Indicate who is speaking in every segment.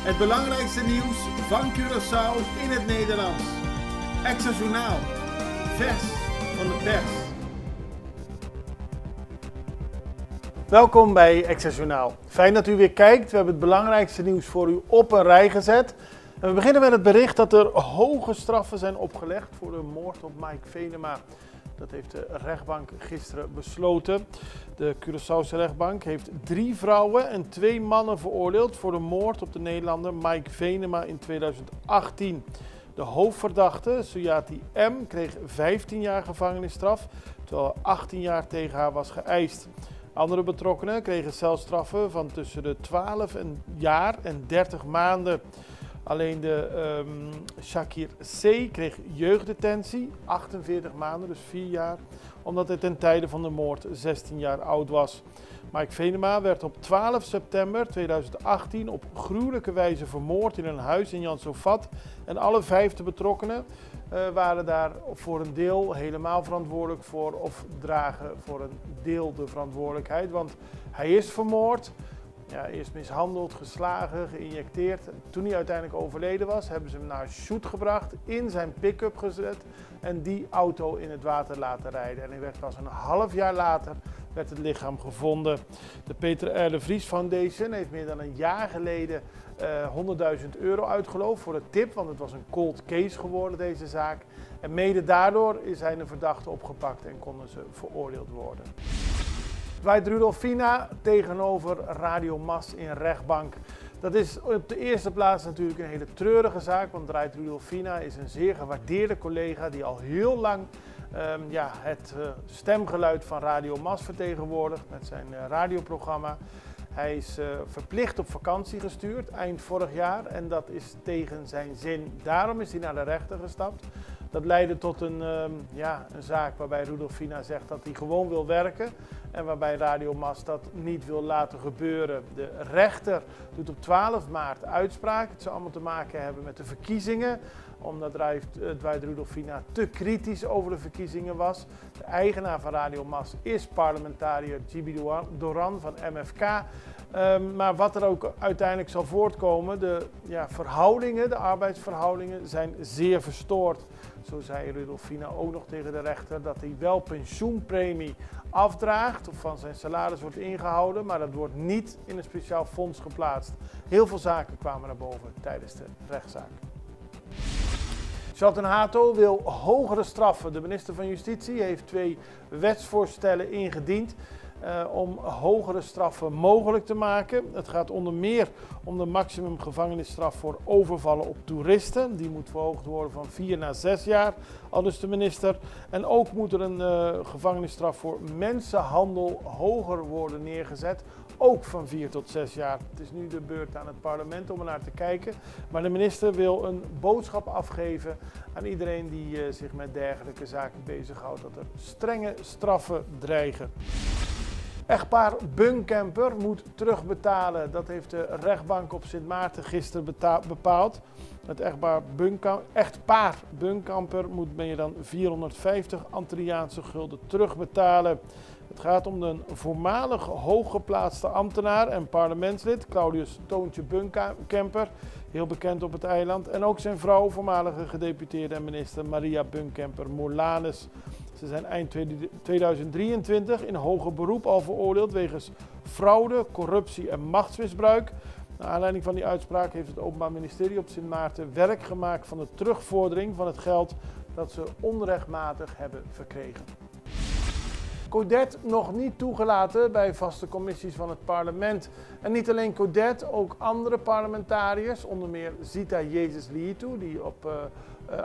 Speaker 1: Het belangrijkste nieuws van Curaçao in het Nederlands. Extra Journaal. Vers van de pers. Welkom bij Extra Journaal. Fijn dat u weer kijkt. We hebben het belangrijkste nieuws voor u op een rij gezet. En we beginnen met het bericht dat er hoge straffen zijn opgelegd voor de moord op Mike Venema. Dat heeft de rechtbank gisteren besloten. De Curaçaose rechtbank heeft 3 vrouwen en 2 mannen veroordeeld voor de moord op de Nederlander Mike Venema in 2018. De hoofdverdachte, Suyati M., kreeg 15 jaar gevangenisstraf, terwijl 18 jaar tegen haar was geëist. Andere betrokkenen kregen celstraffen van tussen de 12 jaar en 30 maanden. Alleen de Shakir C. kreeg jeugddetentie, 48 maanden, dus 4 jaar, omdat hij ten tijde van de moord 16 jaar oud was. Mike Venema werd op 12 september 2018 op gruwelijke wijze vermoord in een huis in Janszovat. En alle 5 betrokkenen waren daar voor een deel helemaal verantwoordelijk voor of dragen voor een deel de verantwoordelijkheid. Want hij is vermoord. Ja, eerst mishandeld, geslagen, geïnjecteerd. Toen hij uiteindelijk overleden was, hebben ze hem naar Sjoerd gebracht, in zijn pick-up gezet en die auto in het water laten rijden. En hij werd pas een half jaar later werd het lichaam gevonden. De Peter R. de Vries Foundation heeft meer dan een jaar geleden €100.000 uitgeloofd voor de tip, want het was een cold case geworden, deze zaak. En mede daardoor zijn de verdachten opgepakt en konden ze veroordeeld worden. Dwight Rudolphina tegenover Radio Mas in rechtbank. Dat is op de eerste plaats natuurlijk een hele treurige zaak, want Dwight Rudolphina is een zeer gewaardeerde collega die al heel lang het stemgeluid van Radio Mas vertegenwoordigt met zijn radioprogramma. Hij is verplicht op vakantie gestuurd eind vorig jaar en dat is tegen zijn zin. Daarom is hij naar de rechter gestapt. Dat leidde tot een zaak waarbij Rudolphina zegt dat hij gewoon wil werken en waarbij Radio Mas dat niet wil laten gebeuren. De rechter doet op 12 maart uitspraak. Het zou allemaal te maken hebben met de verkiezingen, omdat Dwight Rudolphina te kritisch over de verkiezingen was. De eigenaar van Radio Mas is parlementariër Djibi Doran van MFK. Maar wat er ook uiteindelijk zal voortkomen, de arbeidsverhoudingen zijn zeer verstoord. Zo zei Rudolphina ook nog tegen de rechter dat hij wel pensioenpremie afdraagt of van zijn salaris wordt ingehouden, maar dat wordt niet in een speciaal fonds geplaatst. Heel veel zaken kwamen naar boven tijdens de rechtszaak. Shelton Hato wil hogere straffen. De minister van Justitie heeft 2 wetsvoorstellen ingediend om hogere straffen mogelijk te maken. Het gaat onder meer om de maximum gevangenisstraf voor overvallen op toeristen. Die moet verhoogd worden van 4 naar 6 jaar, aldus de minister. En ook moet er een gevangenisstraf voor mensenhandel hoger worden neergezet. Ook van 4 tot 6 jaar. Het is nu de beurt aan het parlement om er naar te kijken. Maar de minister wil een boodschap afgeven aan iedereen die zich met dergelijke zaken bezighoudt. Dat er strenge straffen dreigen. Echtpaar Bunkamper moet terugbetalen. Dat heeft de rechtbank op Sint Maarten gisteren bepaald. Het echtpaar Bunkamper moet meer dan 450 Antilliaanse gulden terugbetalen. Het gaat om een voormalig hooggeplaatste ambtenaar en parlementslid, Claudius Toontje Bunkamper, heel bekend op het eiland. En ook zijn vrouw, voormalige gedeputeerde en minister Maria Bunkamper-Morlanes. Ze zijn eind 2023 in hoger beroep al veroordeeld wegens fraude, corruptie en machtsmisbruik. Naar aanleiding van die uitspraak heeft het Openbaar Ministerie op Sint Maarten werk gemaakt van de terugvordering van het geld dat ze onrechtmatig hebben verkregen. Codet nog niet toegelaten bij vaste commissies van het parlement. En niet alleen Codet, ook andere parlementariërs, onder meer Zita Jezus Lietu, die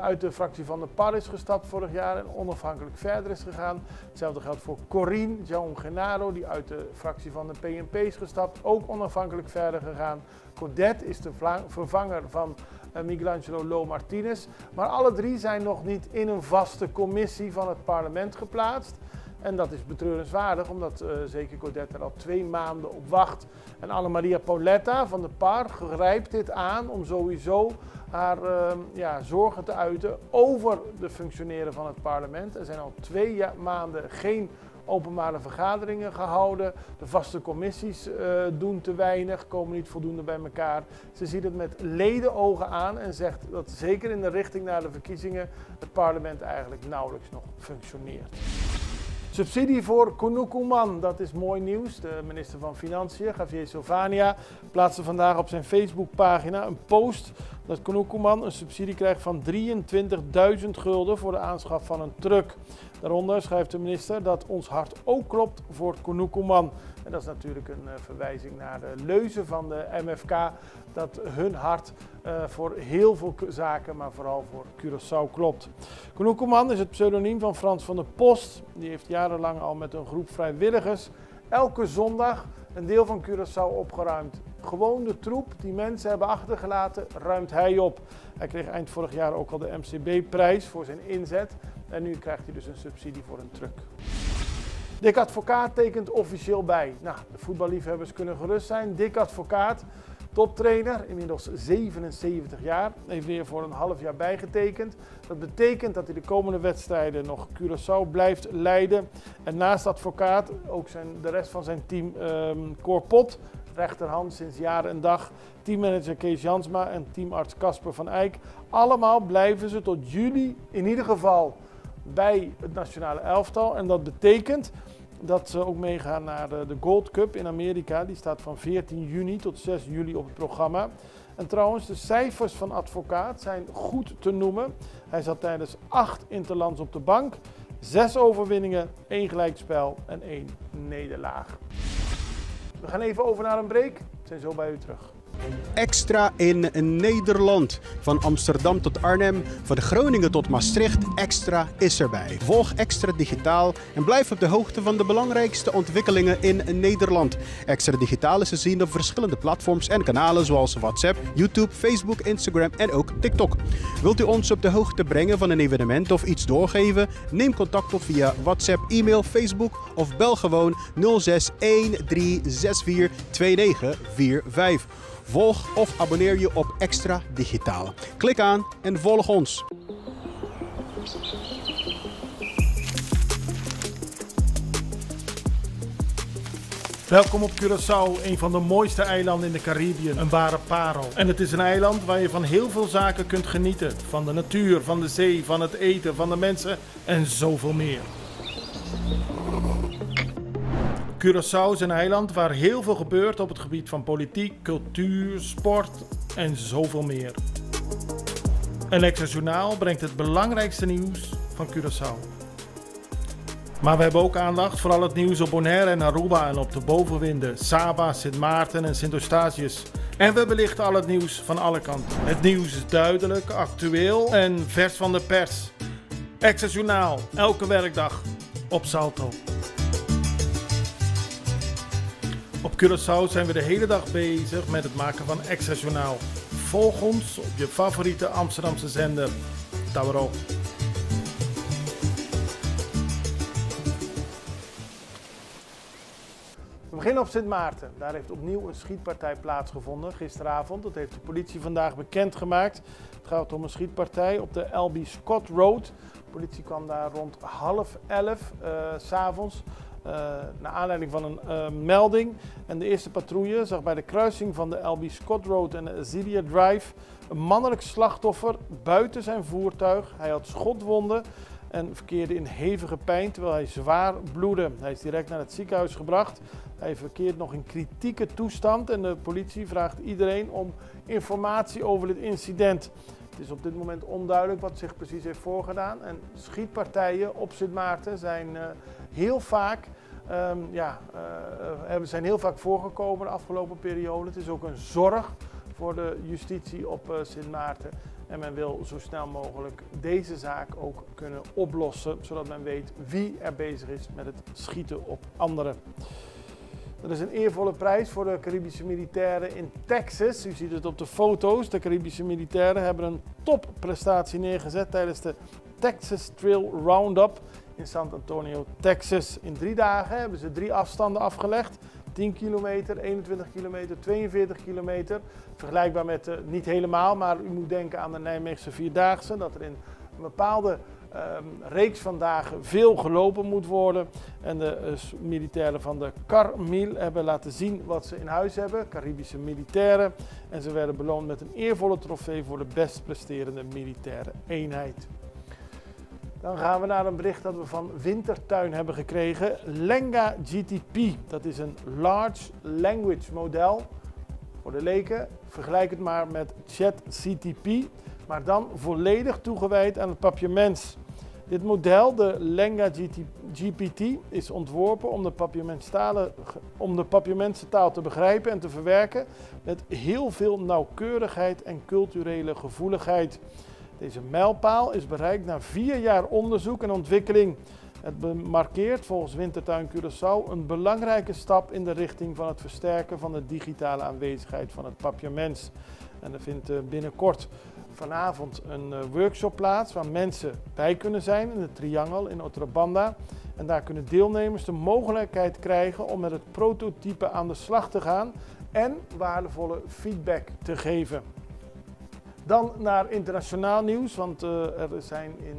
Speaker 1: uit de fractie van de PAR is gestapt vorig jaar en onafhankelijk verder is gegaan. Hetzelfde geldt voor Corine João Genaro, die uit de fractie van de PNP is gestapt, ook onafhankelijk verder gegaan. Codet is de vervanger van Miguelangelo Lo Martinez, maar alle 3 zijn nog niet in een vaste commissie van het parlement geplaatst. En dat is betreurenswaardig, omdat zeker Codet er al 2 maanden op wacht. En Annemaria Pauletta van de PAR grijpt dit aan om sowieso haar zorgen te uiten over de functioneren van het parlement. Er zijn al 2 maanden geen openbare vergaderingen gehouden. De vaste commissies doen te weinig, komen niet voldoende bij elkaar. Ze ziet het met ledenogen aan en zegt dat zeker in de richting naar de verkiezingen het parlement eigenlijk nauwelijks nog functioneert. Subsidie voor Kunukuman, dat is mooi nieuws. De minister van Financiën, Javier Solvania, plaatste vandaag op zijn Facebookpagina een post dat Kunukuman een subsidie krijgt van 23.000 gulden voor de aanschaf van een truck. Daaronder schrijft de minister dat ons hart ook klopt voor Kunukuman. En dat is natuurlijk een verwijzing naar de leuze van de MFK, dat hun hart voor heel veel zaken, maar vooral voor Curaçao klopt. Kunukuman is het pseudoniem van Frans van der Post. Die heeft jarenlang al met een groep vrijwilligers elke zondag een deel van Curaçao opgeruimd. Gewoon de troep die mensen hebben achtergelaten, ruimt hij op. Hij kreeg eind vorig jaar ook al de MCB-prijs voor zijn inzet. En nu krijgt hij dus een subsidie voor een truck. Dick Advocaat tekent officieel bij. Nou, de voetballiefhebbers kunnen gerust zijn. Dick Advocaat, toptrainer, inmiddels 77 jaar, heeft weer voor een half jaar bijgetekend. Dat betekent dat hij de komende wedstrijden nog Curaçao blijft leiden. En naast Advocaat ook de rest van zijn team, Cor Pot, rechterhand sinds jaar en dag, teammanager Kees Jansma en teamarts Casper van Eyck. Allemaal blijven ze tot juli in ieder geval bij het nationale elftal. En dat betekent dat ze ook meegaan naar de Gold Cup in Amerika. Die staat van 14 juni tot 6 juli op het programma. En trouwens, de cijfers van Advocaat zijn goed te noemen. Hij zat tijdens 8 interlands op de bank. 6 overwinningen, 1 gelijkspel en 1 nederlaag. We gaan even over naar een break. We zijn zo bij u terug.
Speaker 2: Extra in Nederland. Van Amsterdam tot Arnhem, van Groningen tot Maastricht, Extra is erbij. Volg Extra Digitaal en blijf op de hoogte van de belangrijkste ontwikkelingen in Nederland. Extra Digitaal is te zien op verschillende platforms en kanalen zoals WhatsApp, YouTube, Facebook, Instagram en ook TikTok. Wilt u ons op de hoogte brengen van een evenement of iets doorgeven? Neem contact op via WhatsApp, e-mail, Facebook of bel gewoon 06 1364 2945. Volg of abonneer je op Extra Digitaal. Klik aan en volg ons.
Speaker 1: Welkom op Curaçao, een van de mooiste eilanden in de Caribiën. Een ware parel. En het is een eiland waar je van heel veel zaken kunt genieten. Van de natuur, van de zee, van het eten, van de mensen en zoveel meer. Curaçao is een eiland waar heel veel gebeurt op het gebied van politiek, cultuur, sport en zoveel meer. En Extra Journaal brengt het belangrijkste nieuws van Curaçao. Maar we hebben ook aandacht voor al het nieuws op Bonaire en Aruba en op de bovenwinden, Saba, Sint Maarten en Sint Eustatius. En we belichten al het nieuws van alle kanten. Het nieuws is duidelijk, actueel en vers van de pers. Extra Journaal, elke werkdag op Salto. Op Curaçao zijn we de hele dag bezig met het maken van Extra Journaal. Volg ons op je favoriete Amsterdamse zender, Tauro. We beginnen op Sint Maarten. Daar heeft opnieuw een schietpartij plaatsgevonden gisteravond. Dat heeft de politie vandaag bekendgemaakt. Het gaat om een schietpartij op de L.B. Scott Road. De politie kwam daar rond 10:30 s'avonds. Naar aanleiding van een melding. En de eerste patrouille zag bij de kruising van de L.B. Scott Road en de Azealia Drive een mannelijk slachtoffer buiten zijn voertuig. Hij had schotwonden en verkeerde in hevige pijn terwijl hij zwaar bloedde. Hij is direct naar het ziekenhuis gebracht. Hij verkeert nog in kritieke toestand en de politie vraagt iedereen om informatie over dit incident. Het is op dit moment onduidelijk wat zich precies heeft voorgedaan. En schietpartijen op Sint Maarten zijn heel vaak zijn heel vaak voorgekomen de afgelopen periode. Het is ook een zorg voor de justitie op Sint Maarten. En men wil zo snel mogelijk deze zaak ook kunnen oplossen, zodat men weet wie er bezig is met het schieten op anderen. Er is een eervolle prijs voor de Caribische militairen in Texas. U ziet het op de foto's. De Caribische militairen hebben een topprestatie neergezet tijdens de Texas Trail Roundup in San Antonio, Texas. In 3 dagen hebben ze 3 afstanden afgelegd. 10 kilometer, 21 kilometer, 42 kilometer. Vergelijkbaar met, niet helemaal, maar u moet denken aan de Nijmeegse Vierdaagse. Dat er in een bepaalde reeks van dagen veel gelopen moet worden. En de militairen van de Carmil hebben laten zien wat ze in huis hebben, Caribische militairen. En ze werden beloond met een eervolle trofee voor de best presterende militaire eenheid. Dan gaan we naar een bericht dat we van Wintertuin hebben gekregen. Lenga GTP, dat is een Large Language Model. Voor de leken, vergelijk het maar met ChatGTP, maar dan volledig toegewijd aan het papiaments. Dit model, de Lenga GPT, is ontworpen om de papiamense taal te begrijpen en te verwerken met heel veel nauwkeurigheid en culturele gevoeligheid. Deze mijlpaal is bereikt na 4 jaar onderzoek en ontwikkeling. Het markeert volgens Wintertuin Curaçao een belangrijke stap in de richting van het versterken van de digitale aanwezigheid van het papiaments. En er vindt binnenkort vanavond een workshop plaats waar mensen bij kunnen zijn in de Triangel in Otrabanda. En daar kunnen deelnemers de mogelijkheid krijgen om met het prototype aan de slag te gaan en waardevolle feedback te geven. Dan naar internationaal nieuws, want er zijn in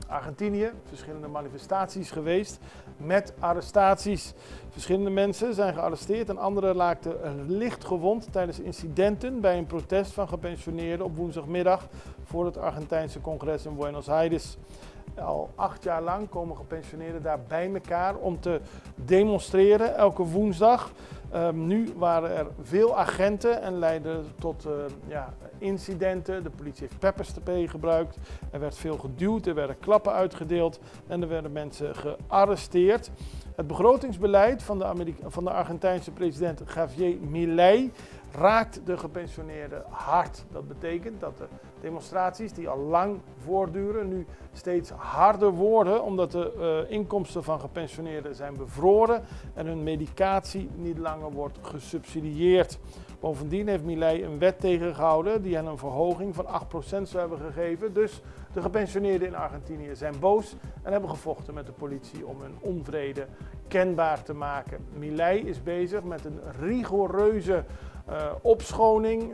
Speaker 1: Argentinië verschillende manifestaties geweest met arrestaties. Verschillende mensen zijn gearresteerd en anderen raakten licht gewond tijdens incidenten bij een protest van gepensioneerden op woensdagmiddag voor het Argentijnse congres in Buenos Aires. Al 8 jaar lang komen gepensioneerden daar bij elkaar om te demonstreren elke woensdag. Nu waren er veel agenten en leidde tot incidenten. De politie heeft pepperspray gebruikt. Er werd veel geduwd, er werden klappen uitgedeeld en er werden mensen gearresteerd. Het begrotingsbeleid van de Argentijnse president Javier Milei raakt de gepensioneerden hard. Dat betekent dat de demonstraties die al lang voortduren nu steeds harder worden omdat de inkomsten van gepensioneerden zijn bevroren en hun medicatie niet langer wordt gesubsidieerd. Bovendien heeft Milei een wet tegengehouden die hen een verhoging van 8% zou hebben gegeven. Dus de gepensioneerden in Argentinië zijn boos en hebben gevochten met de politie om hun onvrede kenbaar te maken. Milei is bezig met een rigoureuze opschoning,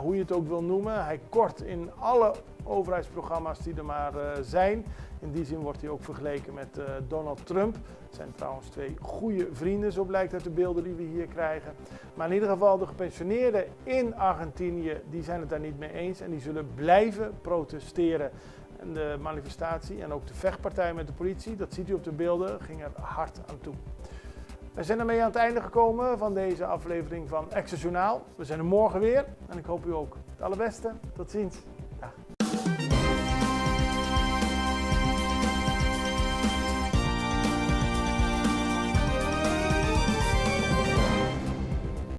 Speaker 1: hoe je het ook wil noemen. Hij kort in alle overheidsprogramma's die er maar zijn. In die zin wordt hij ook vergeleken met Donald Trump. Het zijn trouwens 2 goede vrienden, zo blijkt uit de beelden die we hier krijgen. Maar in ieder geval, de gepensioneerden in Argentinië, die zijn het daar niet mee eens en die zullen blijven protesteren. En de manifestatie en ook de vechtpartij met de politie, dat ziet u op de beelden, ging er hard aan toe. We zijn ermee aan het einde gekomen van deze aflevering van Extra Journaal. We zijn er morgen weer en ik hoop u ook het allerbeste. Tot ziens.